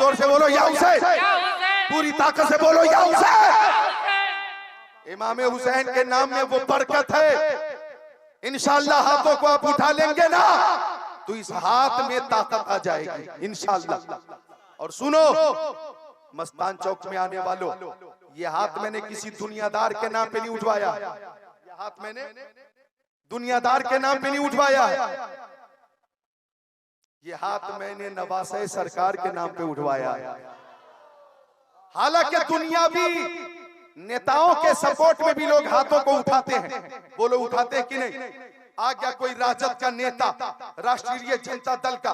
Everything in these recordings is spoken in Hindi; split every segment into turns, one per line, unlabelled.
जोर से बोलो या हुसैन, पूरी ताकत से बोलो या हुसैन। इमाम हुसैन के नाम में वो बरकत है। इंशाअल्लाह हाथों को आप उठा लेंगे ना तो इस हाथ में ताकत आ जाएगी इंशाअल्लाह। और सुनो मस्तान चौक में आने वालों, ये हाथ मैंने किसी दुनियादार के नाम पे नहीं उठवाया, ये हाथ मैंने दुनियादार के नाम पे नहीं उठवाया है, ये हाथ मैंने नवासे सरकार के नाम पे उठवाया है। हालांकि दुनियावी नेताओं के सपोर्ट में भी लोग हाथों को उठाते हैं, वो लोग उठाते हैं कि नहीं। आ गया कोई राजद का नेता, राष्ट्रीय जनता दल का,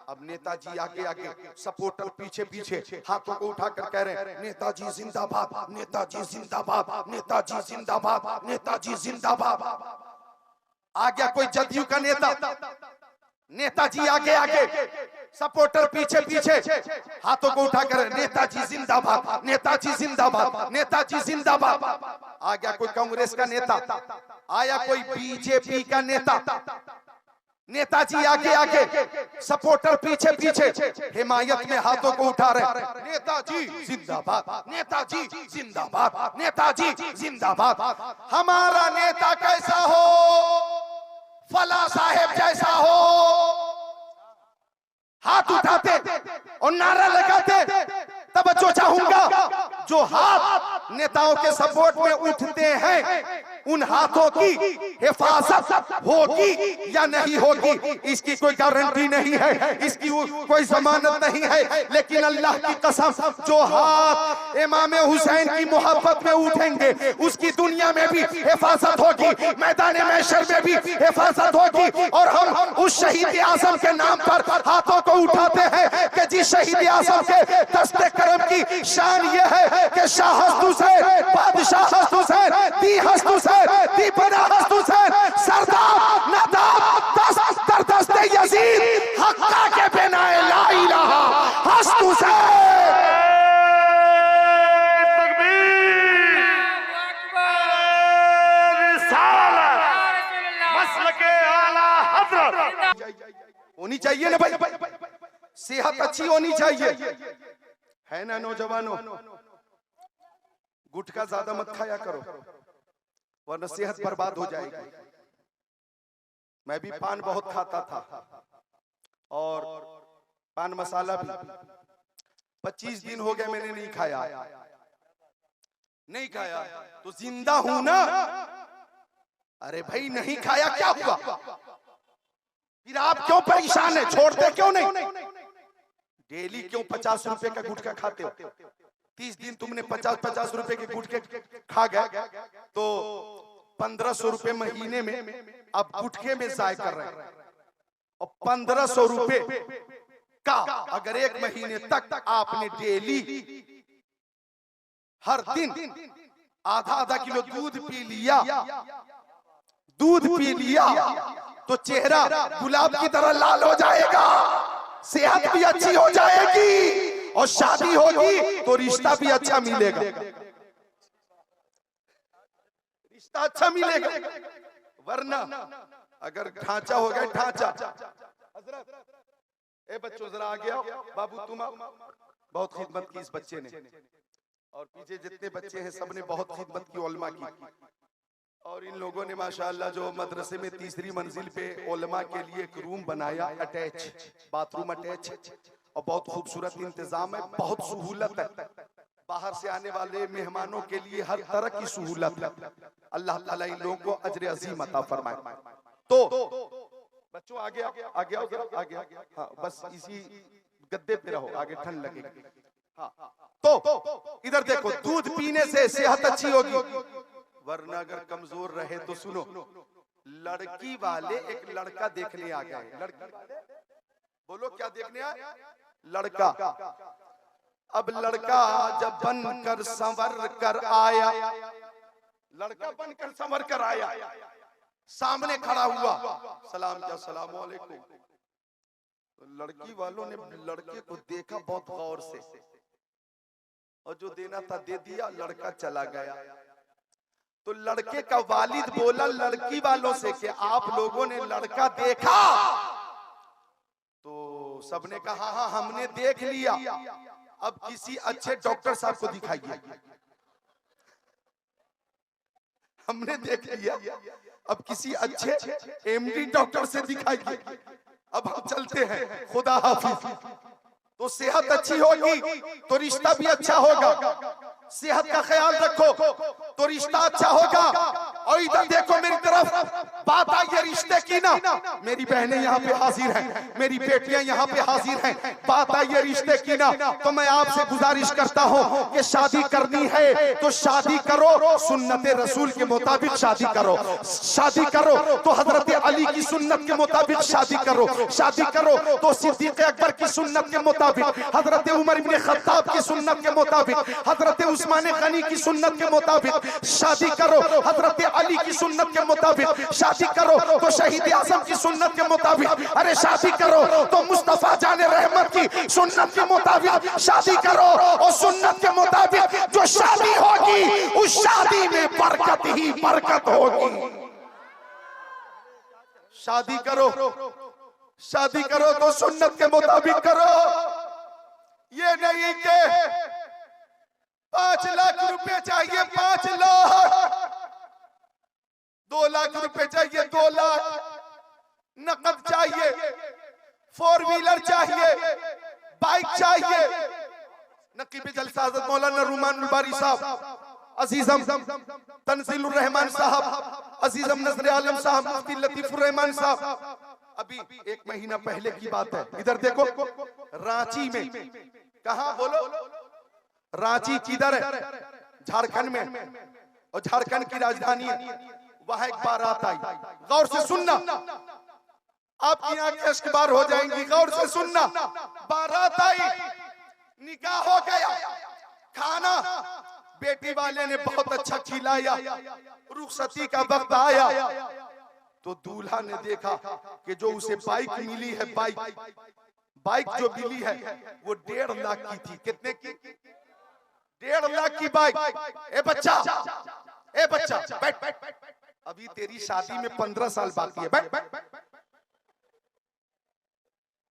अब नेताजी आगे आगे, सपोर्टर पीछे पीछे हाथों को उठाकर कह रहे हैं नेताजी जिंदाबाद, नेताजी जिंदाबाद, नेताजी जिंदाबाद, नेताजी जिंदाबाद। आ गया कोई जदयू का नेता, नेताजी आगे आगे, सपोर्टर पीछे पीछे हाथों को उठाकर नेताजी जिंदाबाद, नेताजी जिंदाबाद, नेताजी जिंदाबाद। आ गया कोई कांग्रेस का नेता, आया कोई बीजेपी का नेता, नेताजी आगे आगे, सपोर्टर पीछे पीछे हिमायत में हाथों को उठा रहे नेताजी जिंदाबाद, नेताजी जिंदाबाद, नेताजी जिंदाबाद। हमारा नेता कैसा हो, फला साहेब जैसा हो, हाथ उठाते और नारा लगाते। तवज्जो चाहूंगा, जो हाथ नेताओं के सपोर्ट में उठते हैं उन हाथों की हिफाजत होगी या नहीं होगी इसकी कोई गारंटी नहीं है, इसकी कोई जमानत नहीं है। लेकिन अल्लाह की कसम, जो हाथ इमाम हुसैन की मोहब्बत में उठेंगे उसकी दुनिया में भी हिफाजत होगी, मैदान महशर में भी हिफाजत होगी। और हम उस शहीद आजम के नाम पर हाथों को उठाते हैं कि जिस शहीद आजम के दस्ते करम की शान ये है कि शाह हस्त हुसैन, बादशाह हस्त हुसैन, दी हस्त हुसैन, दी बना हस्त हुसैन, सरदार नदाब दस्त दर दस्ते यजीद, हक्का के बिनाए ला इलाहा हस्त हुसैन।
तकबीर, रिसालत, मसलके आला हज़रत
होनी चाहिए ना भाई, सेहत अच्छी होनी चाहिए, है ना नौजवानों। गुटखा ज्यादा मत खाया करो वरना सेहत बर्बाद हो जाएगी। मैं भी पान बहुत खाता था और पान मसाला भी, 25 दिन हो गए मैंने नहीं खाया, नहीं खाया तो जिंदा हूं ना। अरे भाई नहीं खाया क्या हुआ, फिर आप क्यों परेशान है, छोड़ते क्यों नहीं। डेली क्यों 50 रुपए का गुटखा खाते हो, 30 दिन तुमने 50-50 रुपए के गुटखे खा गए तो 1500 रुपए महीने में अब गुटखे में जाय कर रहे हैं। और 1500 रुपए का अगर एक महीने तक आपने डेली हर दिन आधा किलो दूध पी लिया, दूध पी लिया तो चेहरा गुलाब की तरह लाल हो जाएगा, सेहत भी अच्छी हो जाएगी और शादी होगी तो रिश्ता भी अच्छा मिलेगा, रिश्ता अच्छा मिलेगा। वरना अगर ढांचा हो गया ढांचा, ए बच्चों जरा आ गया, बाबू तुम बहुत खिदमत की इस बच्चे ने, और पीछे जितने बच्चे हैं सबने बहुत खिदमत की उलमा की। और इन लोगों ने माशाअल्लाह जो मदरसे में तीसरी मंजिल पे उलमा के लिए एक रूम बनाया, अटैच बाथरूम अटैच, और बहुत खूबसूरत इंतजाम है, बहुत सहूलत है, बाहर से आने वाले मेहमानों के लिए हर तरह की सहूलत है। अल्लाह ताला इन लोगों को अजर अजीम अता फरमाए। तो बच्चों आगे आ गया, हाँ बस इसी गद्दे पे रहो, आगे ठंड लगेगी। हाँ तो इधर देखो, दूध पीने से सेहत अच्छी होगी, वरना अगर कमजोर रहे तो सुनो, लड़की वाले एक लड़का देखने आ गए, लड़की वाले बोलो क्या देखने आए, लड़का। अब लड़का जब बनकर संवर कर आया, लड़का बनकर संवर कर आया, सामने खड़ा हुआ, सलाम क्या, सलाम वालेकुम। तो लड़की वालों ने लड़के को देखा बहुत गौर से, और जो देना था दे दिया, लड़का चला गया। तो लड़के का वालिद बोला लड़की वालों से कि आप लोगों ने लड़का देखा? तो सबने कहा हाँ हमने देख लिया, अब किसी अच्छे डॉक्टर साहब को दिखाइए। हमने देख लिया, अब किसी अच्छे एमडी डॉक्टर से दिखाइए। अब हम चलते हैं, खुदा हाफिज। तो सेहत अच्छी होगी तो रिश्ता भी अच्छा होगा। सेहत का ख्याल रखो तो रिश्ता अच्छा होगा। और इधर देखो मेरी तरफ, बात आई है रिश्ते की ना, मेरी बहनें यहाँ पे हाजिर हैं, मेरी बेटियां यहाँ पे हाजिर हैं, बात आई है रिश्ते की ना, तो मैं आपसे गुजारिश करता हूँ कि शादी करनी है तो शादी करो सुन्नत रसूल के मुताबिक शादी करो। शादी करो तो हजरत अली की सुन्नत के मुताबिक शादी करो। शादी करो तो सिद्दीक अकबर की सुन्नत के मुताबिक, हजरत उमर इब्ने खत्ताब की सुन्नत के मुताबिक, हजरत उस्मान गनी की सुन्नत के मुताबिक शादी करो। हजरत अली की सुन्नत के मुताबिक शादी करो तो शहीद आजम की सुन्नत के मुताबिक, अरे शादी करो तो मुस्तफा जाने रहमत की सुन्नत के मुताबिक शादी करो। और सुन्नत के मुताबिक जो शादी होगी उस शादी में बरकत ही बरकत होगी। शादी करो, शादी करो तो सुन्नत के मुताबिक करो। ये नहीं के 5 लाख रुपए चाहिए 5 लाख, 2 लाख रुपए चाहिए 2 लाख, नकद चाहिए, 4 व्हीलर चाहिए, बाइक चाहिए। नकीब जलसा हज़रत मौलाना रुमानुल बारी साहब, अजीजम तंजीलुर रहमान साहब, अजीजम नजर आलम साहब, मुफ्ती लतीफुर रहमान साहब, अभी 1 महीना पहले की बात है। इधर देखो रांची में, कहां बोलो, रांची किधर है? झारखंड में, और झारखंड की राजधानी है। वहां एक बारात आई, गौर से सुनना, आपकी आंखें अश्कबार हो जाएंगी, गौर से सुनना। बारात आई, निकाह हो गया, खाना बेटी वाले ने बहुत अच्छा खिलाया, रुखसती का वक्त आया तो दूल्हा ने देखा कि जो उसे बाइक मिली है, बाइक जो मिली है वो 1.5 लाख की थी। कितने की? 1.5 लाख की बाइक। ए बच्चा, ए बच्चा बैठ, अभी तेरी शादी में 15 साल बाकी है, बैठ,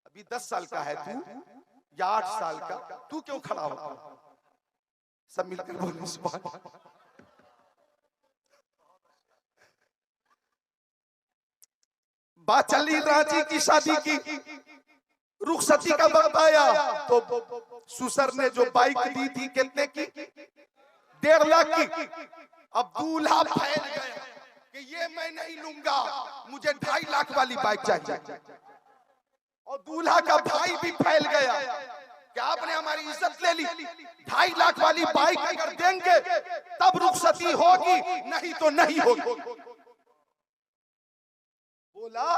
अभी 10 साल का है तू या 8 साल का, तू क्यों खड़ा होता? सब मिलकर बोलो सुभान अल्लाह। बात चल रही रांची की शादी की, रुखसती का वक्त आया तो सुसर ने जो बाइक दी थी कितने की? 1.5 लाख की। अब दूल्हा फैल गया कि ये मैं नहीं लूंगा, मुझे 2.5 लाख वाली बाइक चाहिए। और दूल्हा का भाई भी फैल गया कि आपने हमारी इज्जत ले ली, 2.5 लाख वाली बाइक अगर देंगे तब रुखसती होगी, नहीं तो नहीं होगी। बोला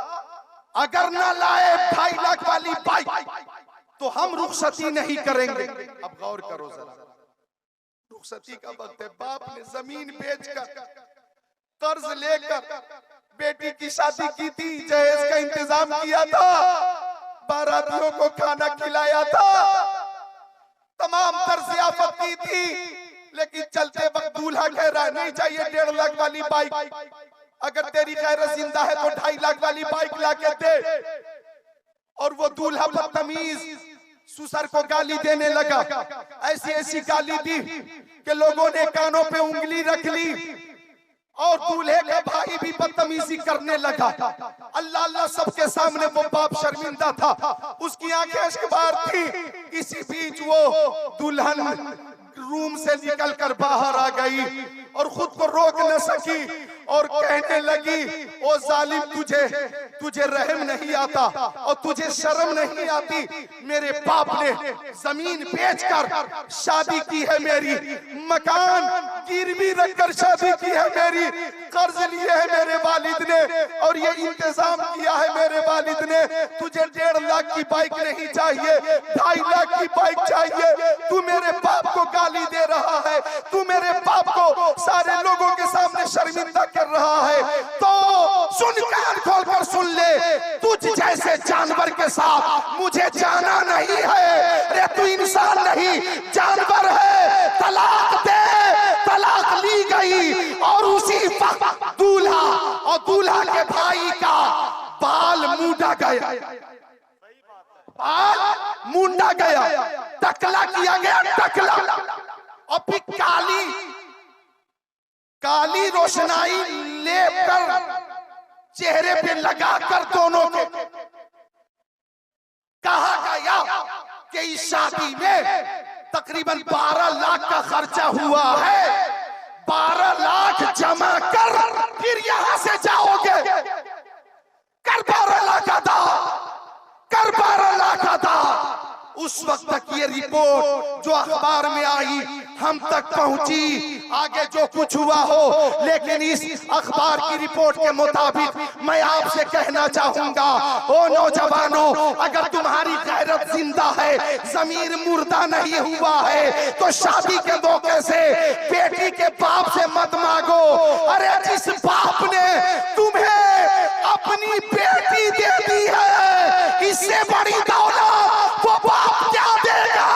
अगर ना लाए 2.5 लाख वाली बाइक तो हम रुखसती नहीं करेंगे। अब गौर करो जरा, रुखसती का वक्त है, बाप ने जमीन बेचकर कर्ज लेकर बेटी की शादी की थी, जहेज का इंतजाम किया था, बारातियों को खाना खिलाया था, तमाम तरज़ियाफत की थी, लेकिन चलते वक्त दूल्हा कह रहा है नहीं चाहिए 1.5 लाख वाली बाइक, अगर तेरी गैरत जिंदा है तो 2.5 लाख वाली बाइक ला के दे। और वो दूल्हा बदतमीज सुसर को गाली देने लगा, ऐसी ऐसी गाली दी कि लोगों ने कानों पे उंगली रख ली, और दूल्हे का भाई भी बदतमीजी करने लगा। अल्लाह अल्लाह सबके सामने वो बाप शर्मिंदा था, उसकी आंखें अश्कबार थी। इसी बीच वो दुल्हन रूम से निकलकर बाहर आ गई और खुद को रोक न सकी और कहने लगी, ओ जालिम, तुझे रहम नहीं आता और तुझे शर्म नहीं आती। मेरे बाप ने जमीन बेचकर शादी की है मेरी, मकान गिरवी रखकर शादी की है मेरी, कर्ज लिए है मेरे वालिद ने और ये इंतजाम किया है मेरे वालिद ने। तुझे 1.5 लाख की बाइक नहीं चाहिए, 2.5 लाख की बाइक चाहिए। तू मेरे बाप को गाली दे रहा है, तू मेरे बाप को सारे लोगों के सामने शर्मिंदा कर रहा है। तो सुन, कान खोलकर सुन ले, तुझ जैसे जानवर के साथ मुझे जाना नहीं है। रे तू इंसान नहीं, जानवर है। तलाक दे। तलाक ली गई और उसी वक्त दूल्हा और दूल्हा के भाई का बाल मूंढा गया। बाल मुंडा गया, टकला किया गया, टकला। और फिर काली रोशनाई लेकर चेहरे पे लगाकर दोनों के कहा गया कि इस शादी में तकरीबन 12 लाख का खर्चा हुआ है, 12 लाख जमा कर फिर यहां से जाओगे, कर 12 लाख अदा, कर 12 लाख अदा। उस वक्त तक ये रिपोर्ट जो अखबार में आई हम तक पहुंची, आगे जो कुछ हुआ हो, लेकिन इस अखबार की रिपोर्ट के मुताबिक मैं आपसे कहना चाहूंगा, ओ नौजवानों, अगर तुम्हारी गैरत जिंदा है, ज़मीर मुर्दा नहीं हुआ है, तो शादी के मौके से बेटी के बाप से मत मांगो। अरे जिस बाप ने तुम्हें अपनी बेटी दे दी है, इससे बड़ी दौलत वो बाप क्या देगा?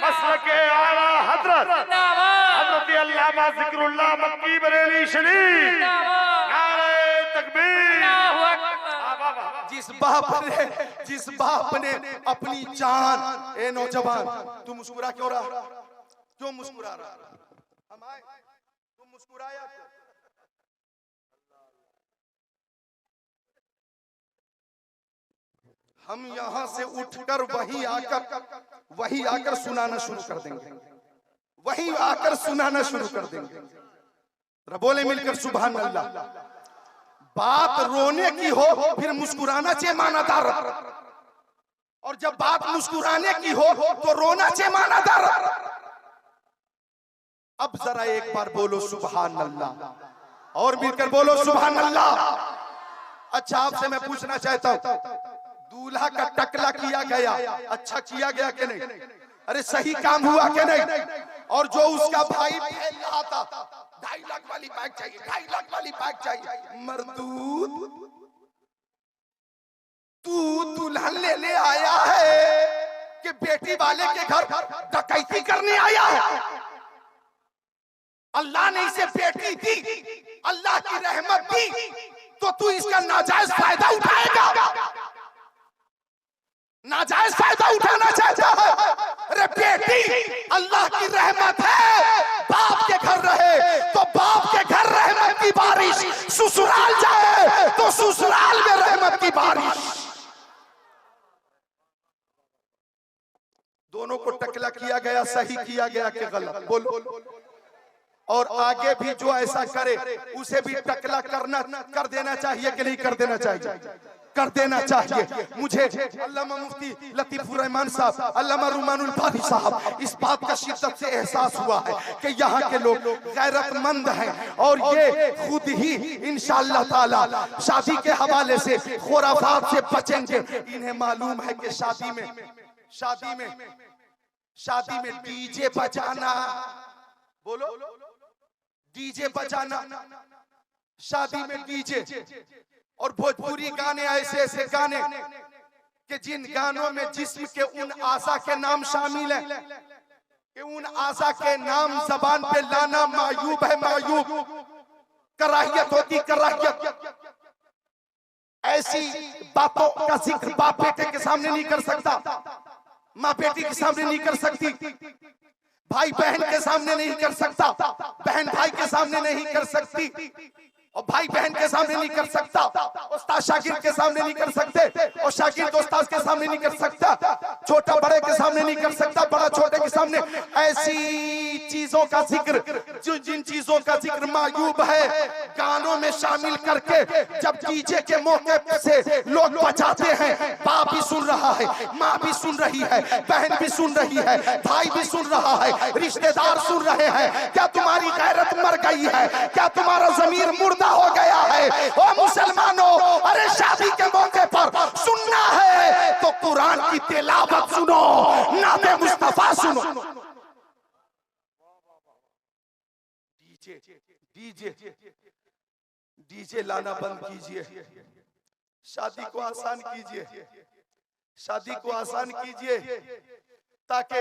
मसलके आला हजरत हजरत अल्लामा जिक्रुल्लाह मक्की बरेली शरीफ, नारे तकबीर।
जिस बाप ने अपनी जान, ए नौजवान तू मुस्कुरा क्यों रहा, क्यों मुस्कुरा रहा? हम आए, तुम मुस्कुराया क्यों? हम यहां से उठकर वहीं आकर सुनाना शुरू कर देंगे, वहीं आकर सुनाना शुरू कर देंगे। बोले मिलकर सुभान अल्लाह। बात रोने की हो फिर मुस्कुराना चाहिए मानादार, और जब बात मुस्कुराने की हो तो रोना चाहिए मानादार। अब जरा एक बार बोलो सुभान अल्लाह, और मिलकर बोलो सुभान अल्लाह। अच्छा, आपसे मैं पूछना चाहता हूं, दूल्हा का टकला किया गया, अच्छा किया गया कि नहीं? अरे सही काम हुआ कि नहीं? और जो उसका भाई फैल रहा था 2.5 लाख वाली बाइक चाहिए, 2.5 लाख वाली बाइक चाहिए, मरदूद तू दुल्हन लेने आया है कि बेटी वाले के घर डकैती करने आया है? अल्लाह ने इसे बेटी दी, अल्लाह की रहमत दी, तो तू इसका नाजायज फायदा उठाएगा? नाजायज फायदा उठाना चाहता है? अरे बेटी अल्लाह की रहमत है, बाप के घर रहे तो बाप के घर रहमत की बारिश, ससुराल जाए तो ससुराल में रहमत की बारिश। दोनों को टकला किया गया, सही किया गया कि गलत? बोलो। और आगे भी जो ऐसा करे उसे भी टकला कर देना चाहिए कि नहीं कर देना चाहिए? कर देना चाहिए। मुझे अल्लामा मुफ्ती लतीफुर रहमान साहब, अल्लामा रुमानुल बारी साहब, इस बात का शिद्दत से एहसास हुआ है कि यहाँ के लोग गैरतमंद हैं, और ये खुद ही इंशाअल्लाह ताला शादी के हवाले से खुराफात से बचेंगे। इन्हें मालूम है कि शादी में डीजे बजाना, बोलो, डीजे बजाना, शादी में डीजे, और भोजपुरी गाने ऐसे गाने कि जिन गानों में जिस्म के उन आशा के नाम शामिल हैं कि उन आशा के नाम जबान पे लाना मायूब है, मायूब। कराहियत होती कराहियत, ऐसी बातों का जिक्र बाप बेटे के सामने नहीं कर सकता, माँ बेटी के सामने नहीं कर सकती, भाई बहन के सामने नहीं कर सकता, बहन भाई के सामने नहीं कर सकती, और भाई बहन के सामने नहीं कर सकता, उस्ताद शागिर्द के सामने नहीं कर सकते, और शागिर्द उस्ताद के सामने नहीं कर सकता, छोटा बड़े के सामने नहीं कर सकता, बड़ा छोटे के सामने। ऐसी चीजों का जिक्र, जिन चीजों का जिक्र मायूब है, गानों में शामिल करके जब डीजे के मौके से लोग बजाते हैं, बाप भी सुन रहा है, माँ भी सुन रही है, बहन भी सुन रही है, भाई भी सुन रहा है, रिश्तेदार सुन रहे हैं। क्या तुम्हारी गैरत मर गई है? क्या तुम्हारा ज़मीर मुर्दा हो गया है? ओ मुसलमानों, अरे शादी के मौके पर सुनना है तो कुरान की तिलावत सुनो, नाते मुस्तफा सुनो। डीजे लाना बंद कीजिए, शादी को आसान कीजिए, शादी को आसान कीजिए ताकि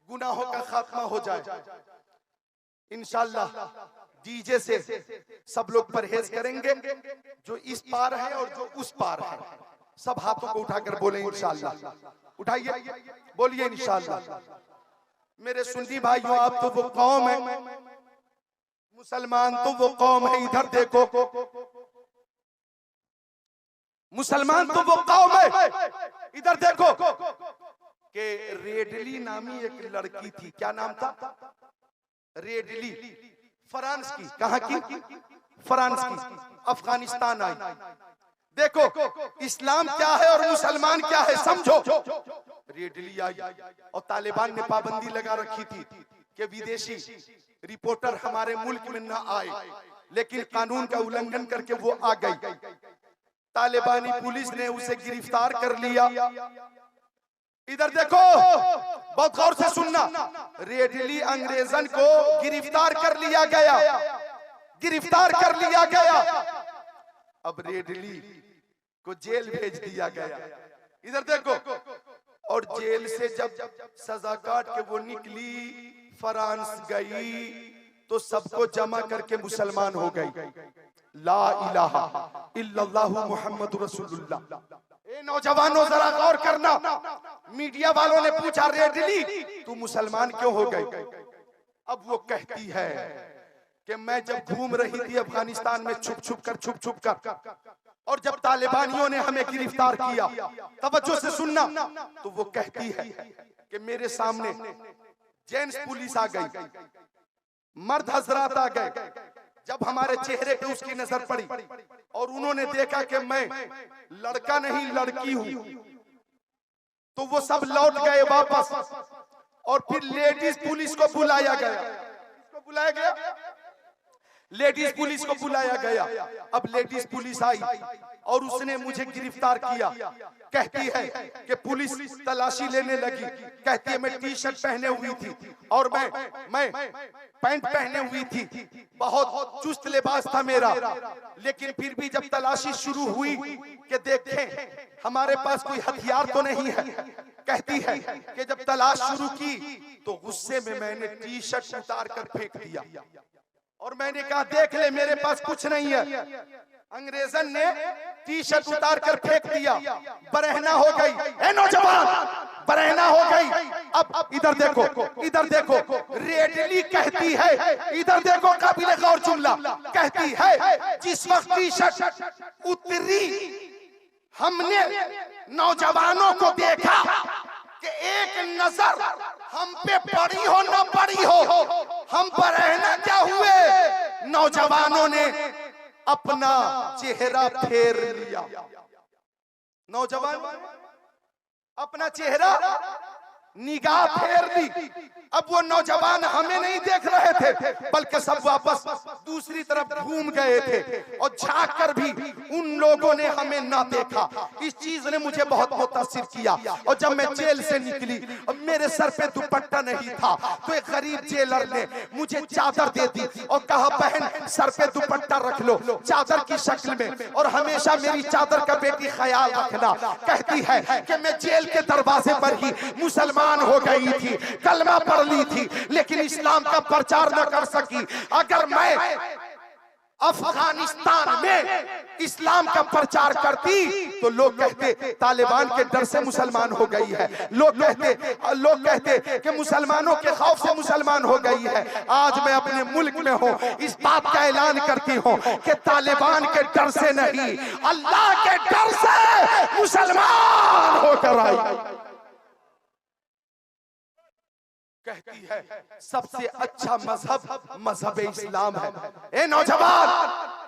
गुनाहों का खात्मा हो जाए। इंशाल्लाह डीजे से सब लोग परहेज करेंगे, जो इस पार है और जो उस पार है। सब हाथों को उठाकर बोले इंशाल्लाह। उठाइए, बोलिए इंशाल्लाह। मेरे सुन्नी भाइयों, आप तो वो कौम है, मुसलमान तो वो कौम है, इधर देखो, मुसलमान तो वो कौम है, इधर देखो कि रेडली नामी एक लड़की थी। क्या नाम था? रेडली, फ्रांस की। कहां की? फ्रांस की। अफगानिस्तान आई। देखो इस्लाम क्या है और मुसलमान क्या है, समझो। रेडली आई और तालिबान ने पाबंदी लगा रखी थी कि विदेशी रिपोर्टर हमारे मुल्क में न आए, लेकिन कानून का उल्लंघन करके वो आ गई। तालिबानी पुलिस ने उसे गिरफ्तार कर लिया। इधर देखो, बहुत गौर से सुनना। रेडली अंग्रेजन को गिरफ्तार कर लिया गया, गिरफ्तार कर लिया गया। अब रेडली को जेल भेज दिया गया। इधर देखो, और जेल से जब सजा काट के वो निकली, फ्रांस गई, तो सबको जमा करके मुसलमान हो गई। ला इलाहा इल्लल्लाहु मुहम्मद रसूलुल्लाह। ए नौजवानों, जरा गौर करना। मीडिया वालों ने पूछा, रेडली तू मुसलमान क्यों हो गई? अब वो कहती है कि मैं जब घूम रही थी अफगानिस्तान में छुप छुप कर, और जब तालिबानियों ने हमें गिरफ्तार किया, तवज्जो से सुनना, तो वो कहती है कि मेरे सामने जेंट्स पुलिस आ गई, मर्द हजरात आ गए। जब हमारे चेहरे पे उसकी नजर पड़ी और उन्होंने देखा कि मैं लड़का नहीं लड़की हूं, तो वो सब लौट गए वापस। और फिर लेडीज पुलिस को बुलाया गया। किसको बुलाया गया? लेडीज पुलिस को बुलाया गया। अब लेडीज पुलिस आई और उसने मुझे गिरफ्तार किया। कहती है कि पुलिस तलाशी लेने लगी। कहती है मैं टी शर्ट पहने हुई थी और मैं पैंट पहने हुई थी, बहुत चुस्त लिबास था मेरा। लेकिन फिर भी जब तलाशी शुरू हुई कि देखें हमारे पास कोई हथियार तो नहीं है, कहती है कि जब तलाश शुरू की तो गुस्से में मैंने टी शर्ट उतार कर फेंक दिया और मैंने कहा देख ले मेरे पास कुछ नहीं है। अंग्रेजन ने टी शर्ट उतार कर फेंक दिया, बरहना हो गई। ए नौजवान, बरहना हो गई। अब इधर देखो, इधर देखो, रेडली कहती है, इधर देखो काबिले गौर जुमला, कहती है जिस वक्त टी शर्ट उतरी हमने नौजवानों को देखा कि एक नजर हम पे पड़ी हो न पड़ी हो, हम बरहना क्या हुए, नौजवानों ने अपना चेहरा फेर लिया। नौजवान अपना चेहरा निगाह फेर ली। अब वो नौजवान हमें नहीं देख रहे थे, बल्कि सब वापस दूसरी तरफ घूम गए थे और झांक कर भी उन लोगों ने हमें ना देखा। इस चीज ने मुझे बहुत मुतासिर किया। और जब मैं जेल से निकली और मेरे सर पे दुपट्टा नहीं था, तो एक गरीब जेलर ने मुझे चादर दे दी और कहा बहन सर पे दुपट्टा रख लो चादर की शक्ल में, और हमेशा मेरी चादर का बेटी ख्याल रखना। कहती है कि मैं जेल के दरवाजे पर ही मुसलमान हो गई थी, कलमा पढ़ ली थी, लेकिन इस्लाम का प्रचार न कर सकी। अगर मैं अफगानिस्तान में इस्लाम का प्रचार करती तो लोग कहते तालिबान के डर से मुसलमान हो गई है, लोग कहते कि मुसलमानों के खौफ से मुसलमान हो गई है। आज मैं अपने मुल्क में हूँ, इस बात का ऐलान करती हूँ कि तालिबान के डर से नहीं, अल्लाह के डर से मुसलमान होकर आई। कहती है सबसे अच्छा मजहब मजहब इस्लाम है। ए नौजवान,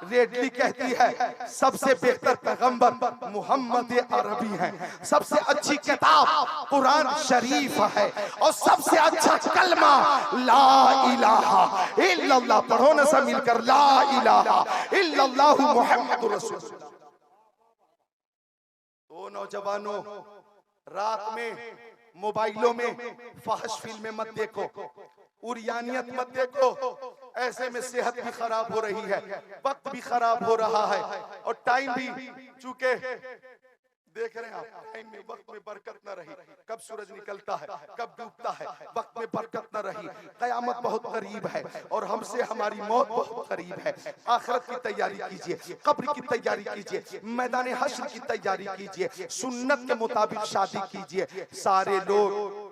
रेडली कहती है सबसे बेहतर पैगंबर मोहम्मद अरबी हैं, सबसे अच्छी किताब कुरान शरीफ है, और सबसे अच्छा कलमा ला इलाहा इल्लल्लाह। पढ़ो ना सब मिलकर, ला इलाहा इल्लल्लाहु मुहम्मदुर रसूलुल्लाह। तो नौजवानों, रात में मोबाइलों में फहश फिल्में मत देखो, उरियानियत मत देखो। ऐसे में सेहत भी खराब हो रही है, वक्त भी खराब हो रहा है, और टाइम भी चूंकि देख रहे हैं आप, टाइम में वक्त में बरकत न रही, कब सूरज निकलता है कब डूबता है, वक्त में बरकत न रही, कयामत बहुत करीब है और हमसे हमारी मौत बहुत करीब है। आखिरत की तैयारी कीजिए, कब्र की तैयारी कीजिए, मैदान हश्र की तैयारी कीजिए, सुन्नत के मुताबिक शादी कीजिए। सारे लोग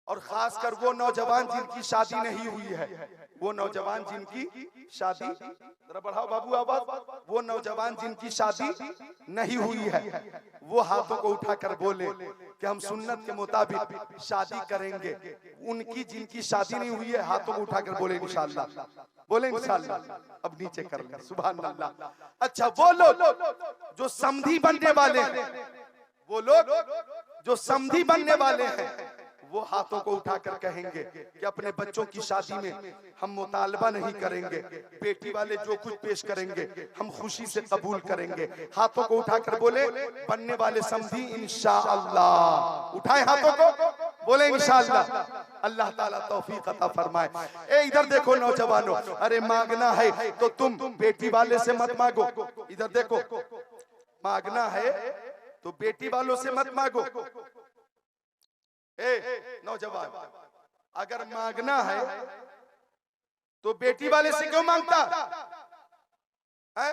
और खासकर वो नौजवान जिनकी शादी नहीं हुई है, वो नौजवान जिनकी शादी, जरा बढ़ाओ बाबू आवाज, वो नौजवान जिनकी शादी नहीं हुई है वो हाथों को उठाकर बोले कि हम सुन्नत के मुताबिक शादी करेंगे। उनकी जिनकी शादी नहीं हुई है हाथों को उठाकर बोले इंशाअल्लाह, बोले इंशाअल्लाह। अब नीचे कर ले, सुभान अल्लाह। अच्छा, वो लोग जो समधी बनने वाले हैं, वो लोग जो समधी बनने वाले हैं वो हाथों को उठाकर कहेंगे कि अपने बच्चों की शादी में हम मुतालबा नहीं करेंगे, बेटी वाले जो कुछ पेश करेंगे हम खुशी से कबूल करेंगे। हाथों को उठाकर बोले बनने वाले समधी इंशाअल्लाह, उठाए हाथों को, बोले इंशाअल्लाह। अल्लाह ताला तौफीक अता फरमाए। ए इधर देखो नौजवानों, अरे मांगना है तो तुम बेटी वाले से मत मांगो, इधर देखो, मांगना है तो बेटी वालों से मत मांगो। ए नौजवान, अगर मांगना है तो बेटी वाले से क्यों मांगता है?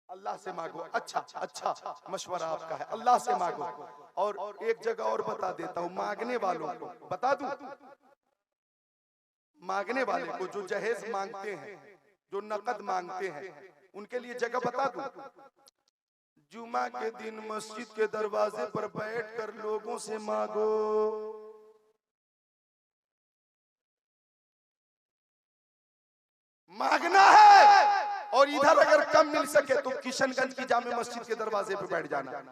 अल्लाह से मांगो। अच्छा अच्छा, मशवरा आपका है, अल्लाह से मांगो। और एक जगह और बता देता हूं, मांगने वालों को बता दूं, मांगने वाले को जो जहेज मांगते हैं, जो नकद मांगते हैं, उनके लिए जगह बता दूं। जुमा के दिन मस्जिद के दरवाजे पर बैठकर लोगों से मांगो। मांगना है और इधर अगर कम मिल सके तो किशनगंज की जामे मस्जिद के दरवाजे पे बैठ जाना,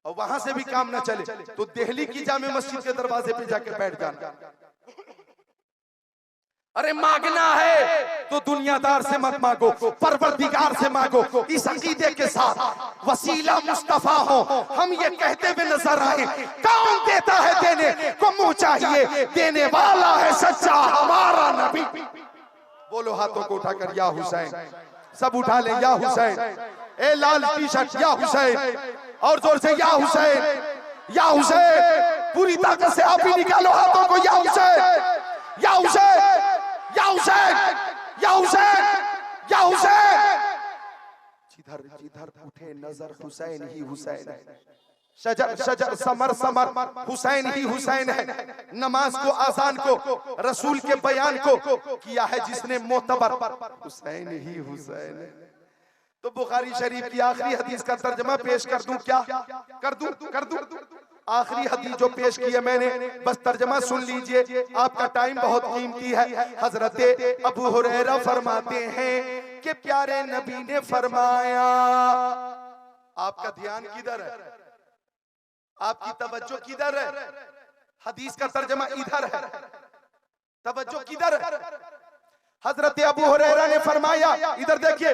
और वहां से भी काम ना चले तो दिल्ली की जामे मस्जिद के दरवाजे पे जाके बैठ जाना। अरे मांगना है तो दुनियादार से मत मांगो, परवरदिगार से मांगो, इस अकीदे के साथ वसीला मुस्तफा हो। हम ये कहते हुए नजर आए, कौन देता है देने को मुंह चाहिए, देने वाला है सच्चा हमारा नबी। बोलो हाथों को उठाकर या हुसैन, सब उठा ले या हुसैन। ए लाल टी शर्ट या हुसैन, और जोर से या हुसैन, या हुसैन, पूरी ताकत से आप ही निकालो हाथों को, या हुसैन, या हुसैन, या हुसैन, या हुसैन, या हुसैन। जिधर जिधर उठे नजर हुसैन ही हुसैन है, शजर शजर समर समर हुसैन ही हुसैन है। नमाज को, आजान को, रसूल के बयान को किया है जिसने मोतबर, हुसैन ही हुसैन है। तो बुखारी शरीफ की आखिरी हदीस का तर्जमा पेश कर दूं क्या? कर दूं? आखिरी हदीस जो पेश की है मैंने, बस तर्जमा सुन लीजिए, आपका टाइम बहुत कीमती है। हजरत अबू हुरैरा फरमाते हैं कि प्यारे नबी ने फरमाया, आपका ध्यान किधर है, आपकी तवज्जो किधर है? हदीस का तर्जमा इधर है, तवज्जो किधर है? हजरत अबू हुरैरा ने फरमाया, इधर देखिए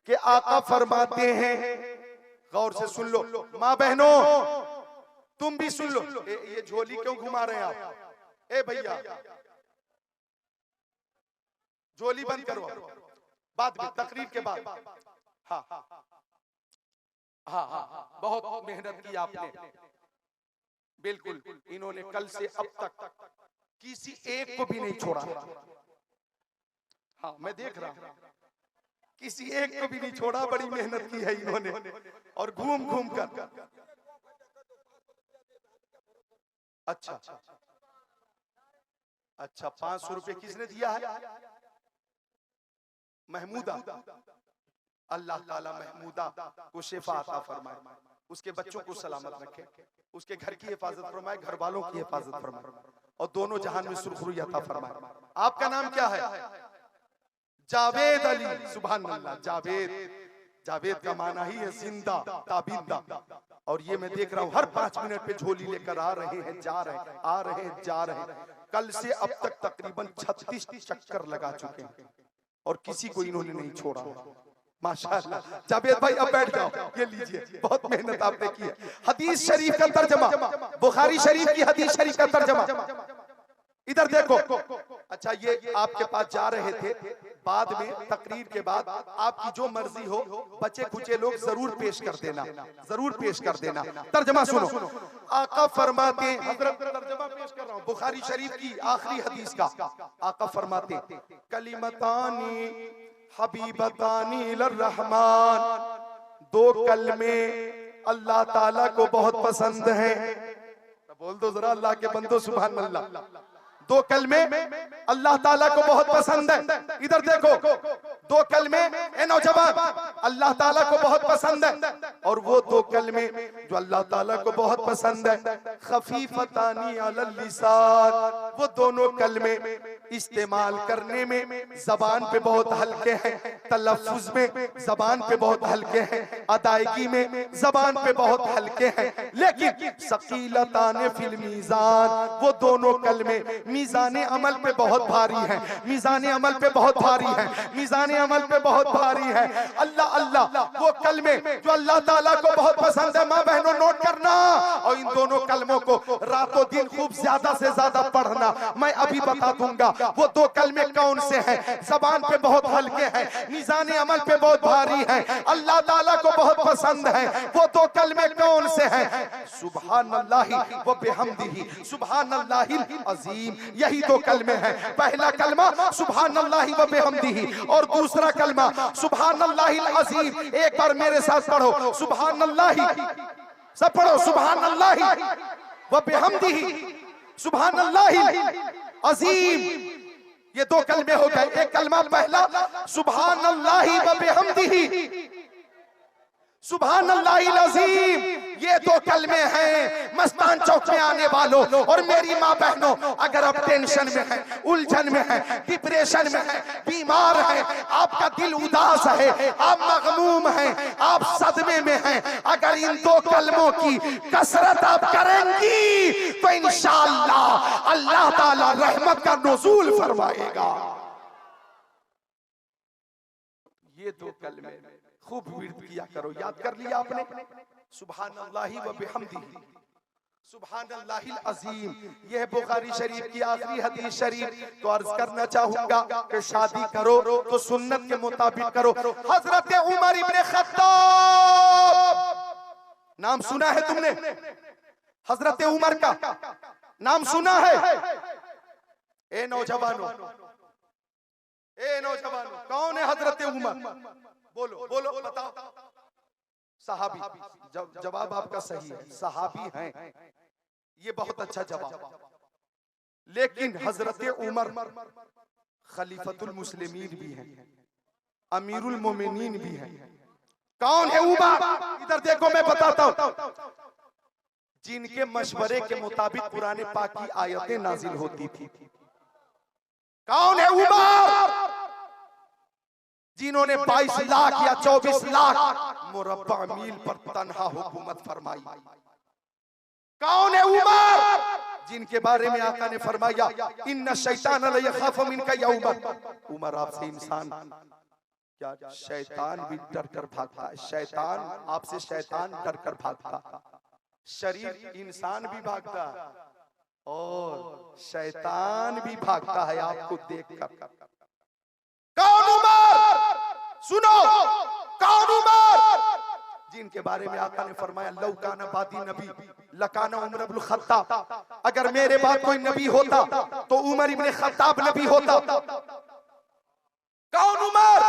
कि आका फरमाते हैं, गौर से सुन लो माँ बहनों, तुम भी सुन लो। ये झोली क्यों घुमा रहे हैं आप? ए भैया, झोली बंद करो, बाद में तकरीर के बाद। हाँ हाँ हाँ, बहुत मेहनत की आपने, बिल्कुल। इन्होंने कल से अब तक किसी एक को भी नहीं छोड़ा। हाँ, मैं देख रहा हूं, किसी एक को भी नहीं छोड़ा। बड़ी मेहनत की है इन्होंने, और घूम घूम कर। अच्छा अच्छा, 500 रुपए किसने दिया है? महमूदा। अल्लाह ताला महमूदा को शिफा अता फरमाए, उसके बच्चों को सलामत रखे, उसके घर की हिफाजत फरमाए, घर वालों की हिफाजत फरमाए, और दोनों जहान में सुरखरुई अता फरमाए। आपका नाम क्या है? जावेद अली। सुभान अल्लाह। जावेद, जावेद का माना ही है जिंदा, ताबिंदा। और ये मैं देख रहा हूँ हर 5 मिनट पे झोली लेकर आ रहे हैं, जा रहे हैं, आ रहे हैं, जा रहे हैं। कल से अब तक तकरीबन 36 चक्कर लगा चुके हैं और किसी को इन्होंने नहीं छोड़ा। माशाअल्लाह। जावेद भाई अब बैठ जाओ, ये लीजिए, बहुत मेहनत आपने की है। हदीस शरीफ का तर्जमा, बुखारी शरीफ की हदीस शरीफ का तर्जमा इधर देखो। अच्छा, ये आपके पास जा रहे थे, बाद में तकरीर के बाद आपकी जो मर्जी हो बचे खुचे लोग जरूर पेश कर देना, जरूर पेश कर देना। तर्जमा सुनो, आका फरमाते हैं, हजरत तर्जमा पेश कर रहा हूं बुखारी शरीफ की आखिरी हदीस का। आका फरमाते हैं कलिमतानी हबीबतानी लर्रहमान, दो कलमे अल्लाह ताला को बहुत पसंद हैं। बोल दो जरा अल्लाह के बंदो सुभान अल्लाह। दो कलमे अल्लाह ताला को बहुत पसंद है। इधर देखो, दो कलमे ए नौजवान अल्लाह ताला को बहुत पसंद है। और वो दो कलमे जो अल्लाह ताला को बहुत पसंद है, खफीफतानी अलल लिसान, वो दोनों कलमे इस्तेमाल करने में जबान पे बहुत हल्के हैं, तलफ्फुज में जबान पे बहुत हल्के हैं, अदायगी में जबान पे बहुत हल्के हैं, लेकिन सकीलतान फिल मीज़ान, वो दोनों कलमे मीज़ाने अमल पे बहुत भारी है, मीज़ाने अमल पे बहुत भारी है, मीज़ाने अमल पे बहुत भारी है। अल्लाह अल्लाह, वो कलमे जो अल्लाह ताला को बहुत पसंद है, माँ बहनों नोट करना, और इन दोनों कलमों को रातों दिन खूब ज्यादा से ज्यादा पढ़ना। मैं अभी बता दूंगा वो दो कलमे कौन से हैं, जबान पे बहुत हल्के हैं, मीज़ाने अमल पे बहुत भारी हैं, अल्लाह ताला को बहुत पसंद है। वो दो कलमे कौन से हैं? सुब्हानल्लाहि व बिहम्दिही सुब्हानल्लाहिल अज़ीम, यही दो कलमे हैं। पहला कलमा सुब्हानल्लाहि व बिहम्दिही और दूसरा कलमा सुब्हानल्लाहिल अज़ीम। एक बार मेरे साथ पढ़ो, सुब्हानल्लाहि, सब पढ़ो, सुब्हानल्लाहि व बिहम्दिही सुब्हानल्लाहिल अज़ीम। ये दो कलमे हो गए। एक कलमा पहला सुब्हानल्लाहि व बिहम्दिही सुब्हानल्लाहिल अज़ीम, ये दो कलमे हैं। मस्तान चौक में आने वालों और मेरी माँ बहनों, अगर आप टेंशन में हैं, उलझन में हैं, डिप्रेशन में हैं, बीमार हैं, आपका दिल उदास है, आप मगमूम हैं, आप सदमे में हैं, अगर इन दो कलमों की कसरत आप करेंगी तो इंशाअल्लाह अल्लाह ताला रहमत का नुज़ूल फरमाएगा। ये दो कलमे खूब विर्द किया करो। याद कर लिया आपने? सुब्हानल्लाहि व बिहम्दिही सुब्हानल्लाहिल अज़ीम। यह बुखारी शरीफ की आखिरी हदीस शरीफ। तो अर्ज करना चाहूंगा कि शादी करो तो सुन्नत के मुताबिक करो। हजरत उमर इब्ने खत्ताब, नाम सुना है तुमने? हजरत उमर का नाम सुना है? ए नौजवानों, ए नौजवानों, कौन है हजरत उमर? बोलो बोलो, बताओ। सहाबी। जवाब आपका सही है, सहाबी हैं, ये बहुत अच्छा जवाब। लेकिन हजरत उमर खलीफतुल मुस्लिमीन भी हैं, अमीरुल मोमिनीन भी हैं। कौन है उमर? इधर देखो, मैं बताता हूं। जिनके मशवरे के मुताबिक कुरान पाक की आयतें नाजिल होती थी। कौन है उमर? जिन्होंने 22 लाख या 24 लाख मुरब्बा मील पर तन्हा हुकूमत फरमाई। कौन है उमर? जिनके बारे में आका ने फरमाया इन्ना शैतान ला यखाफु मिनका या उमर। उमर आपसे इंसान क्या, शैतान भी डर कर भागता है। शैतान आपसे, शैतान डर कर भागता, शरीर इंसान भी भागता है और शैतान भी भागता है आपको देखकर। कौन उमर? सुनो, कौन उमर? जिनके बारे में आका ने फरमाया लौ काना बादी नबी लकाना उमर इब्न खत्ताब, अगर मेरे बाद कोई नबी होता तो उमर इब्न खत्ताब नबी होता। कौन उमर?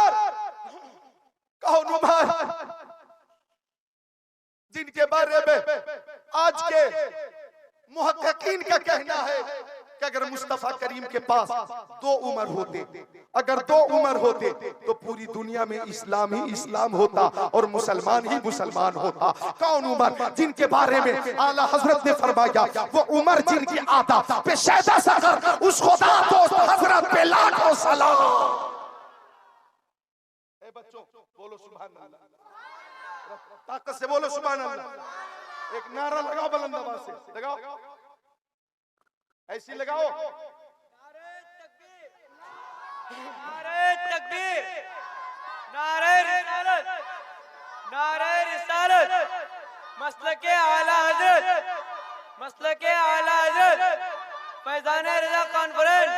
कौन उमर? जिनके बारे में आज के मुहक्किकीन का कहना है कि अगर मुस्तफा करीम के पास दो उमर होते, अगर दो उमर होते तो पूरी दुनिया में इस्लाम ही इस्लाम होता और मुसलमान ही मुसलमान होता। कौन उमर? जिनके बारे में आला हजरत ने फरमाया वो उमर जिनकी आदा पे शैदा सकर उस खुदा दोस्त हजरत पे लाखों सलाम। ए बच्चों बोलो सुभान अल्लाह, ताकत से बोलो सुभान अल्लाह। एक नारा लगाओ बुलंद आवाज से, लगाओ, ऐसी लगाओ।
नारे तकबीर, नारे रिसालत, नारे रिसालत, मसलके आला हजरत, मसलके आला हजरत, फैजान रज़ा कॉन्फ्रेंस,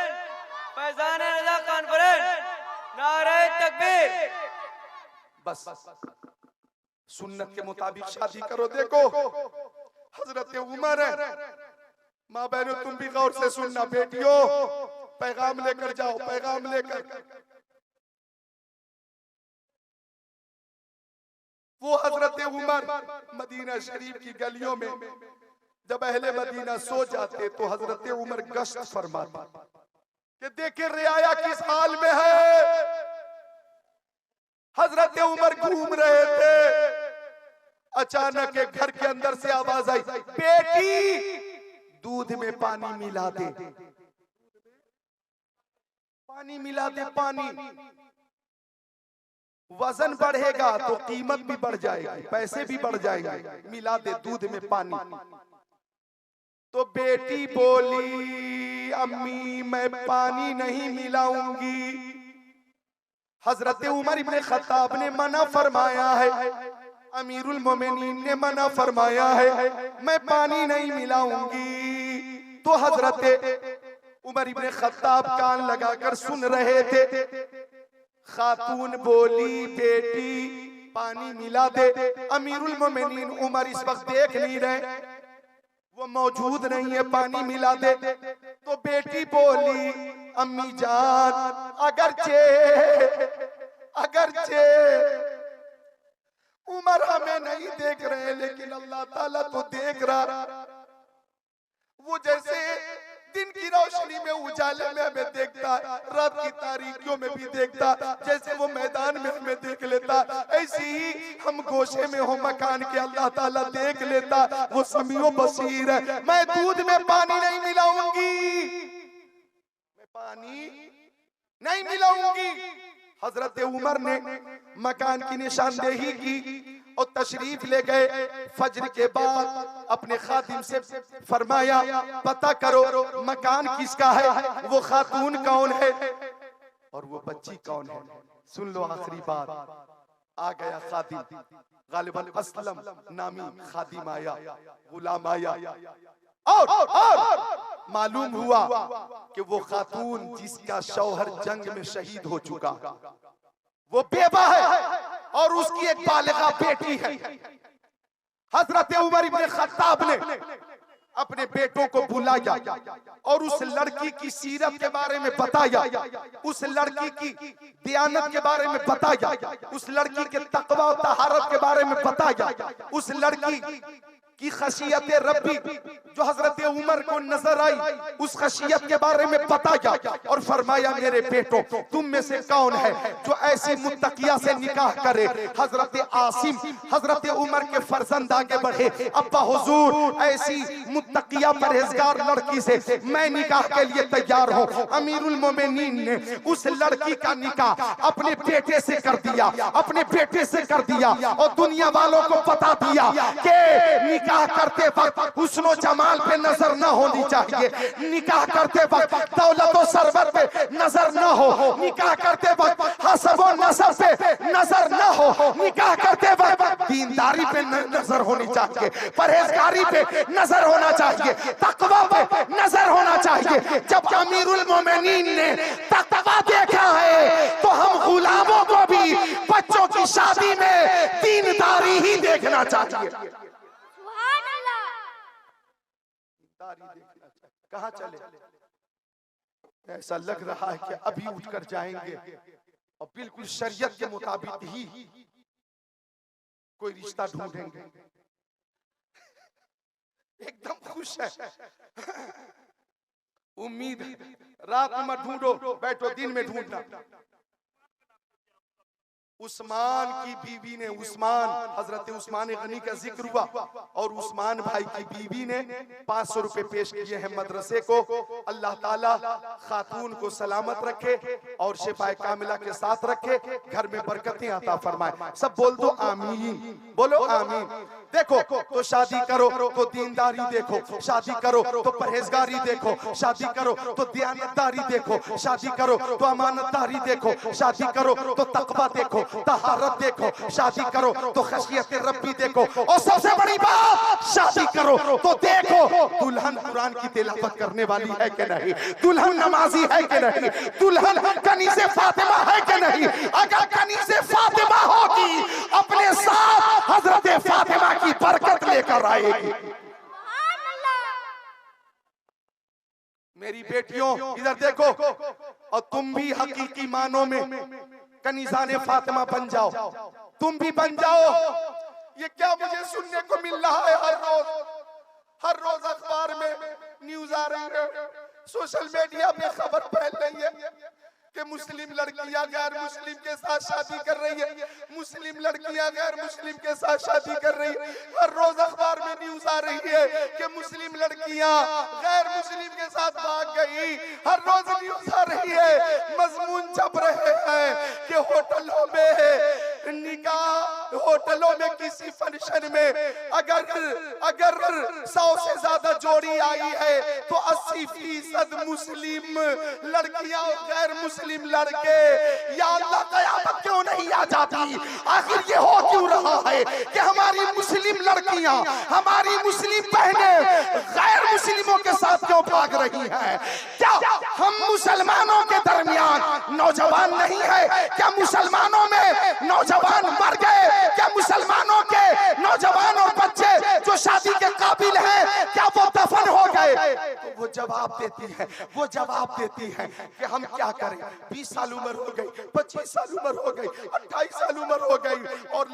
फैजान रज़ा कॉन्फ्रेंस। नारे तकबीर।
बस सुन्नत के मुताबिक शादी करो। देखो हजरत उमर है, माँ बहनों तुम भी गौर से सुनना, बेटियों पैगाम लेकर जाओ, पैगाम लेकर। वो हजरत उमर मदीना शरीफ की गलियों में जब अहले मदीना सो जाते तो हजरत उमर गश्त फरमाते कि देखे रियाया किस हाल में है। हजरत उमर घूम रहे थे, अचानक एक घर के अंदर से आवाज आई, बेटी दूध में पानी मिला दे, पानी मिला दे, पानी वजन बढ़ेगा तो कीमत भी बढ़ जाएगी, पैसे भी बढ़ जाएंगे, मिला दे दूध में पानी। तो बेटी बोली, अम्मी मैं पानी नहीं मिलाऊंगी। हजरत उमर इब्ने खत्ताब ने मना फरमाया है, अमीरुल मोमिनीन ने मना फरमाया है, मैं पानी नहीं मिलाऊंगी। तो हजरत उमर इब्ने खत्ताब कान लगाकर सुन रहे थे। खातून बोली, बेटी पानी मिला दे। अमीरुल मोमिनीन उमर इस वक्त देख नहीं रहे, वो मौजूद नहीं है, पानी मिला दे। तो बेटी बोली, अम्मी जान अगरचे उमर हमें नहीं देख रहे लेकिन अल्लाह ताला तो देख रहा। वो जैसे दिन की रोशनी में उजाले में हमें देखता, रात की तारीकियों में भी देखता, जैसे वो मैदान में हमें देख लेता, ऐसे ही हम गोशे में हो मकान के अल्लाह ताला देख लेता। वो समीओ बसीर है। मैं दूध में पानी नहीं मिलाऊंगी, मैं पानी नहीं मिलाऊंगी। हजरत उमर ने मकान की निशानदेही की और तशरीफ ले गए। फजर के बाद अपने खादिम से फरमाया, पता करो मकान किसका है, वो खातून कौन है और वो बच्ची कौन है। सुन लो आखिरी बात। आ गया खादिम, गालिबन असलम नामी खादिम आया, गुलाम आया और मालूम हुआ कि वो खातून जिसका शौहर जंग में शहीद हो चुका, वो बेवा है और उसकी एक बालिगा बेटी है। हजरत उमर इब्ने खत्ताब ने अपने बेटों को बुलाया और उस लड़की की सीरत के बारे में बताया, उस लड़की की दियानत के बारे में बताया, उस लड़की के तकवा और तहारत के बारे में बताया, उस लड़की की खशियत रब्बी जो हजरत उमर को नजर आई, उस खशियत के बारे में बताया और फरमाया, मेरे बेटों तुम में से कौन है जो ऐसी मुत्तकिया से निकाह करे। हजरत आसिम हजरत उमर के फर्जंद आगे बढ़े, अब्बा हुजूर ऐसी मुत्तकिया परहेजगार लड़की से मैं निकाह के लिए तैयार हूँ। अमीरुल मोमिनीन ने उस लड़की का निकाह अपने बेटे से कर दिया, अपने बेटे से कर दिया और दुनिया वालों को बता दिया कि निकाह करते वक्त हुस्न जमाल पे नजर न होनी चाहिए, निकाह करते वक्त दौलत और सरवत पे नजर न हो, निकाह करते वक्त हसब और नसब पे नजर न हो, निकाह करते वक्त दीनदारी पे नजर होनी चाहिए, परहेजगारी पे नजर होना चाहिए, तकवा पे नजर होना चाहिए। जब अमीरुल मोमिनीन ने तकवा देखा है तो हम गुलामों को भी बच्चों की शादी में दीनदारी ही देखना चाहिए। कहाँ चले? ऐसा लग रहा है कि अभी उठकर जाएंगे और बिल्कुल शरीयत के मुताबिक ही कोई रिश्ता ढूंढेंगे। एकदम खुश है, उम्मीद रात में ढूंढो, बैठो दिन में ढूंढना। उस्मान की बीवी ने, उस्मान हजरत उस्मान गनी का जिक्र हुआ और उस्मान भाई की बीवी ने 500 रुपए पेश किए हैं मदरसे को। अल्लाह ताला खातून को सलामत रखे और शिफाए कामिला के साथ रखे, घर में बरकतें अता फरमाए। सब बोल दो आमीन, बोलो आमीन। देखो तो शादी करो तो दीनदारी देखो, शादी करो तो परहेजगारी देखो, शादी करो तो दयानतदारी देखो, शादी करो तो अमानतदारी देखो, शादी करो तो तकवा देखो, तहारत देखो, शादी करो तो खशियत रब्बी देखो और सबसे बड़ी बात, शादी करो तो देखो दुल्हन कुरान की तिलावत करने वाली है कि नहीं, दुल्हन नमाजी है कि नहीं, दुल्हन कनीज़े फातिमा है कि नहीं। अगर लेकर आएगी। मेरी बेटियों इधर देखो, और तुम भी हकीकी मानों में कनीज़ाने फातिमा बन जाओ, तुम भी बन जाओ। ये क्या मुझे सुनने को मिल रहा है हर रोज अखबार में न्यूज आ रही है, सोशल मीडिया पे खबर फैल रही है कि मुस्लिम लड़कियां गैर मुस्लिम के साथ शादी कर रही है, मुस्लिम लड़कियां गैर मुस्लिम के साथ शादी कर रही है। हर रोज अखबार में न्यूज आ रही है कि मुस्लिम लड़कियां गैर मुस्लिम के साथ भाग गई। हर रोज न्यूज आ रही है, मजमून छप रहे हैं कि होटलों में निकाह, होटलों में किसी फंक्शन में अगर 100 से ज्यादा जोड़ी आई है तो 80% मुस्लिम लड़कियां और गैर मुस्लिम लड़के। या अल्लाह कयामत क्यों नहीं आ जाती? आखिर ये हो क्यों रहा है कि हमारी मुस्लिम लड़कियां, हमारी मुस्लिम बहनें गैर मुस्लिमों के साथ क्यों भाग रही हैं? क्या हम मुसलमानों के दरमियान नौजवान नहीं है? क्या मुसलमानों में नौजवान मर गए? क्या मुसलमानों के नौजवान और बच्चे जो शादी के काबिल हैं, क्या वो दफन हो गए? तो वो जवाब देती है कि हम क्या करें, 20 साल उम्र हो गई, 25 साल उम्र हो गई, 28 साल उम्र हो गई, और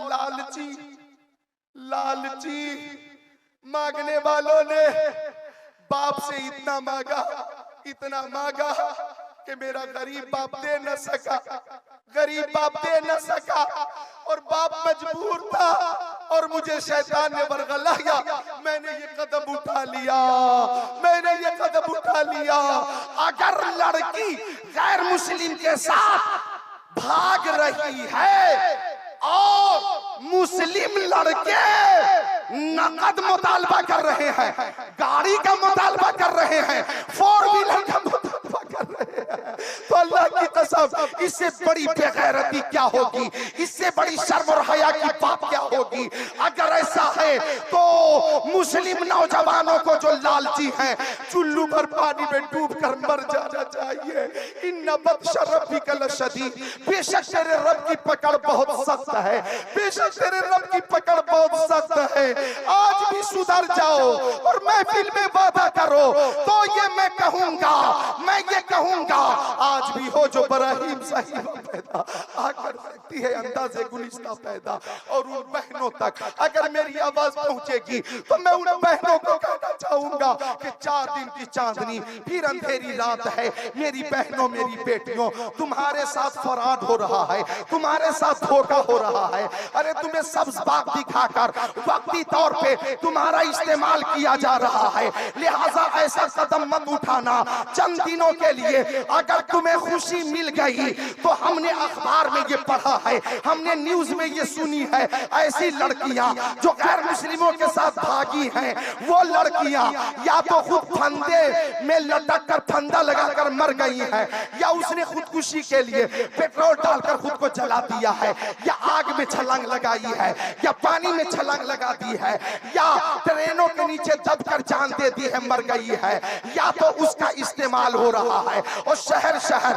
लालची मांगने वालों ने बाप से इतना मांगा कि मेरा गरीब बाप दे न सका, और बाप मजबूर था और मुझे शैतान ने बरगलाया। मैंने ये कदम उठा लिया। अगर लड़की गैर मुस्लिम के साथ भाग रही है और मुस्लिम लड़के नकद मुतालबा कर रहे हैं, गाड़ी का मुतालबा कर रहे हैं, 4 व्हीलर का मुतालबा कर रहे हैं, तो अल्लाह की कसम इससे बड़ी बेगैरती क्या होगी, इससे बड़ी शर्म और हया की बात क्या होगी? अगर ऐसा है तो मुस्लिम नौजवानों को जो लालची हैं, चुल्लू भर पानी में डूब कर मर जाना चाहिए। इन्ना बत्श रब्बिका लशदीद, बेशक तेरे रब की पकड़ बहुत सख्त है, बेशक तेरे रब की पकड़ बहुत सख्त है। आज भी सुधर जाओ और महफिल में वादा करो तो ये मैं कहूंगा आज भी हो जो बराहीम साहिबा पैदा आकर सकती है अंदाज़े गुलिस्ता पैदा। और उन बहनों तक अगर मेरी आवाज पहुंचेगी तो मैं उन बहनों को कहना चाहूंगा कि 4 दिन की चांदनी फिर अंधेरी रात है। मेरी बहनों, मेरी बेटियों, तुम्हारे साथ फराड हो रहा है, तुम्हारे साथ धोखा हो रहा है। अरे तुम्हें सब्ज बाग दिखाकर वक्ती तौर पे तुम्हारा इस्तेमाल किया जा रहा है, लिहाजा ऐसा कदम मत उठाना चंद दिनों के लिए। अगर तुम्हें खुशी मिल गई तो हमने अखबार में ये पढ़ा है, हमने न्यूज में ये सुनी है, ऐसी लड़कियां जो गैर मुस्लिमों के साथ भागी हैं, वो लड़कियां या तो खुद फंदे में लटक कर फंदा लगाकर मर गई हैं, या उसने खुदकुशी के लिए पेट्रोल डालकर खुद को जला दिया है, या आग में छलांग लगाई है, या पानी में छलांग लगा दी है, या ट्रेनों के नीचे दबकर जान दे दी है, मर गई है, या तो उसका इस्तेमाल हो रहा है। और शहर शहर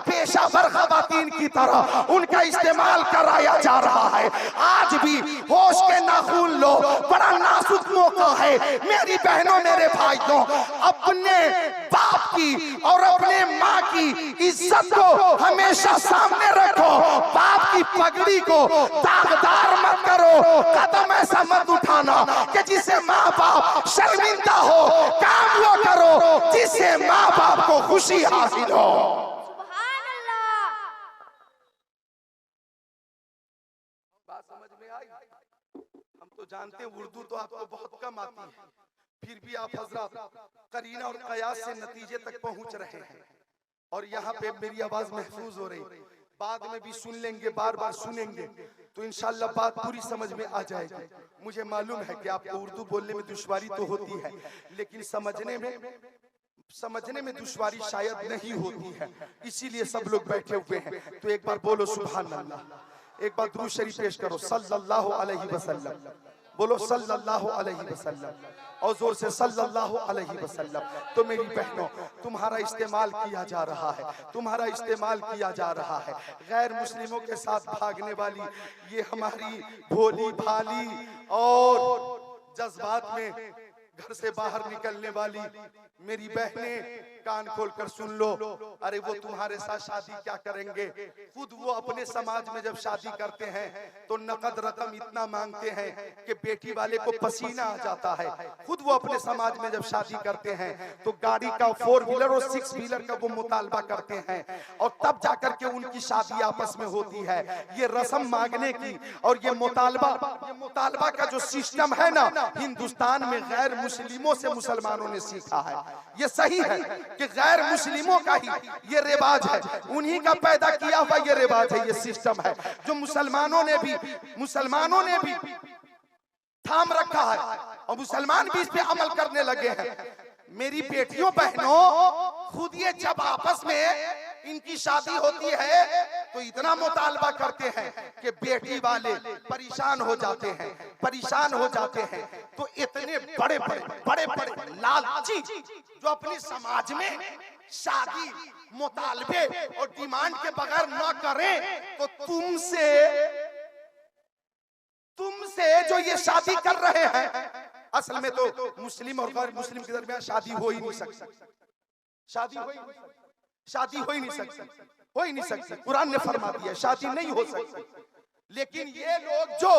पेशावर खवातीन की तरह उनका इस्तेमाल कराया जा रहा है। आज भी होश के नाखून लो, बड़ा नाजुक मौका है। मेरी बहनों, मेरे भाइयों, अपने बाप की और अपने माँ की इज्जत को हमेशा सामने रखो। बाप की पगड़ी को दागदार मत करो, कदम ऐसा मत उठाना कि जिससे माँ बाप शर्मिंदा हो। काम वो करो जिससे माँ बाप को खुशी हासिल हो।
सुभान अल्लाह।
बात समझ में आई? हम तो जानते हैं उर्दू तो आपको बहुत कम आती है, फिर भी आप हजरत करीना और कयास से नतीजे तक पहुंच रहे हैं, और यहाँ पे मेरी आवाज महफूज हो रही। बाद में भी सुन लेंगे, बार बार सुनेंगे तो इंशाल्लाह बात पूरी समझ में आ जाएगी। मुझे मालूम है कि आपको उर्दू बोलने में दुश्वारी तो होती है, लेकिन समझने में दुश्वारी शायद नहीं होती है, इसीलिए सब लोग बैठे हुए हैं। तो एक बार बोलो सुभान अल्लाह, एक बार दुरूद शरीफ पेश करो सल्लल्लाहु अलैहि वसल्लम। बोलो सल्लल्लाहु अलैहि वसल्लम, और जोर से सल्लल्लाहु अलैहि वसल्लम। तो मेरी बहनों, तुम्हारा इस्तेमाल किया जा रहा है, तुम्हारा इस्तेमाल किया जा रहा है। गैर मुस्लिमों के साथ भागने वाली ये हमारी भोली भाली और जज्बात में घर से बाहर निकलने वाली मेरी बहनें, कान खोलकर सुन लो। अरे वो तुम्हारे साथ शादी क्या करेंगे? खुद वो अपने समाज में जब शादी करते हैं तो नकद रकम इतना मांगते हैं कि बेटी वाले को पसीना आ जाता है। खुद वो अपने समाज में जब शादी करते हैं तो गाड़ी का 4 व्हीलर और 6 व्हीलर का वो मुतालबा करते हैं, और तब जाकर के उनकी शादी आपस में होती है। ये रस्म मांगने की और ये मुतालबा का जो सिस्टम है ना, हिंदुस्तान में गैर मुस्लिमों से मुसलमानों ने सीखा है। ये सही है कि गैर मुस्लिमों का ही ये रिवाज है, उन्हीं का पैदा किया हुआ ये रिवाज है, ये सिस्टम है जो मुसलमानों ने भी थाम रखा है और मुसलमान भी इस पे अमल करने लगे हैं। मेरी बेटियों बहनों, खुद ये जब आपस में इनकी शादी होती है तो इतना मुतालबा करते हैं कि बेटी वाले परेशान हो जाते हैं। तो इतने बड़े लालची जो अपने समाज में शादी मुतालबे और डिमांड के बगैर ना करें, तो तुमसे जो ये शादी कर रहे हैं, असल में तो मुस्लिम और गैर मुस्लिम के दरमियान शादी हो ही नहीं सकती, शादी हो ही नहीं सकती। कुरान ने फरमा दिया शादी नहीं हो सकती। लेकिन ये लोग जो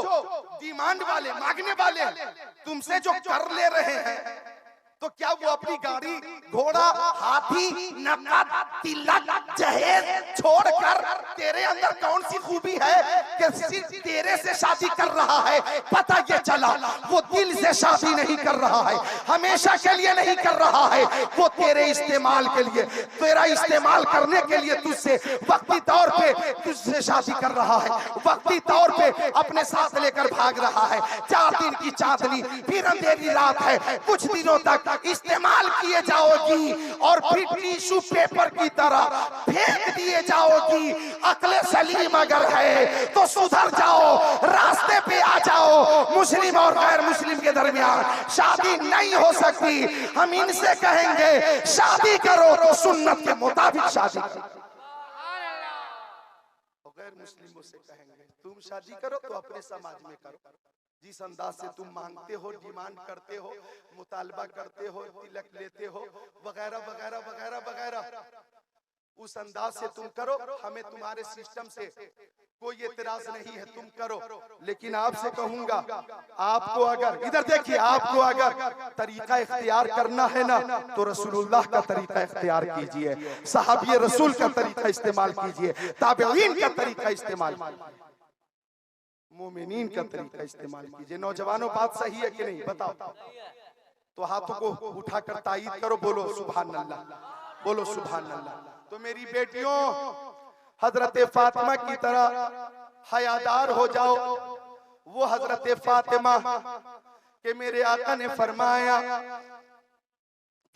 डिमांड वाले, मांगने वाले तुमसे जो कर ले रहे हैं, तो क्या वो अपनी गाड़ी, घोड़ा, हाथी, नकद, तिलक, जहेज छोड़कर तेरे अंदर कौन सी खूबी है कि सिर्फ तेरे से शादी कर रहा है? पता ये चला वो दिल से शादी नहीं कर रहा है, हमेशा के लिए नहीं कर रहा है, वो तेरे इस्तेमाल के लिए, तेरा इस्तेमाल करने के लिए तुझसे वक्ती तौर पे तुझसे शादी कर रहा है, वक्ती तौर पे अपने साथ लेकर भाग रहा है। 4 दिन की चांदनी फिर अंधेरी रात है, कुछ दिनों तक इस्तेमाल किए जाओगी और फिर टिश्यू पेपर की तरह फेंक दिए जाओगी। अक्ल सलीम अगर है तो सुधर जाओ, रास्ते पे आ जाओ। मुस्लिम और गैर मुस्लिम के दरमियान शादी नहीं हो सकती। हम इनसे कहेंगे शादी करो तो सुन्नत के मुताबिक शादी करो, गैर मुस्लिमों से कहेंगे तुम शादी करो तो अपने समाज में करो। जिस अंदाज से तुम मांगते हो, डिमांड करते हो, मुतालबा करते हो, तिलक लेते हो, वगैरह वगैरह वगैरह वगैरह, उस अंदाज से तुम करो। हमें तुम्हारे सिस्टम से कोई एतराज नहीं है, तुम करो। लेकिन आपसे कहूंगा, आपको अगर, इधर देखिए, आपको अगर तरीका इख्तियार करना है ना, तो रसूलुल्लाह का तरीका इख्तियार कीजिए, सहाबी रसूल का तरीका इस्तेमाल कीजिए, ताबईन का तरीका इस्तेमाल कीजिए, मोमिनीन का तरीका इस्तेमाल कीजिए। नौजवानों, बात सही है कि नहीं? बताओ। तो हाथों को उठाकर तायीद करो, बोलो सुभान अल्लाह, बोलो सुभान अल्लाह। तो मेरी बेटियों, हजरत फातिमा की तरह हयादार हो जाओ। वो हजरत फातिमा के मेरे आका ने फरमाया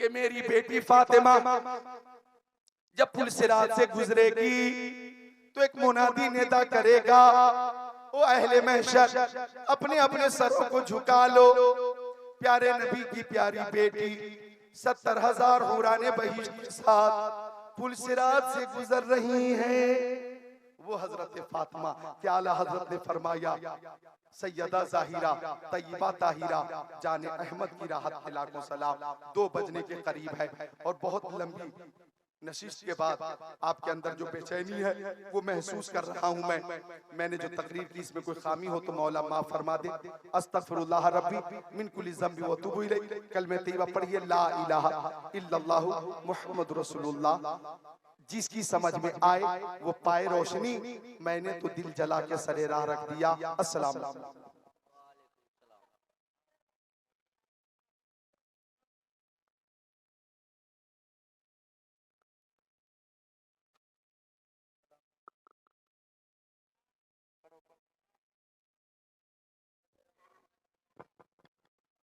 कि मेरी बेटी फातिमा जब पुल सिरात से गुजरेगी तो एक मुनादी निदा करेगा, ओ अहले महशर, अपने अपने सरों को झुका लो। प्यारे नबी की प्यारी बेटी 70,000 हुराने बहिश्त के साथ पुल सिरात से गुजर रही हैं। वो हजरत फातिमा क्या आला हजरत ने फरमाया, सैयदा जाहिरा तैयबा ताहिरा जाने अहमद की राहत के लाखों सलाम। 2 बजने के करीब है और बहुत लंबी नशिश के बाद आपके अंदर जो बेचैनी है वो महसूस कर रहा हूं मैंने जो तकरीर की, इसमें कोई खामी हो तो मौला माफ फरमा दे। अस्तगफिरुल्लाह रब्बी मिन कुल्ली ज़ंबि व अतूबु इलैहि। कलमे तैयबा पढ़िए, ला इलाहा इल्लल्लाहु मुहम्मदुर रसूलुल्लाह। जिसकी समझ में आए वो पाए रोशनी, मैंने तो दिल जला के सरे राह रख दिया। अस्सलाम वालेकुम।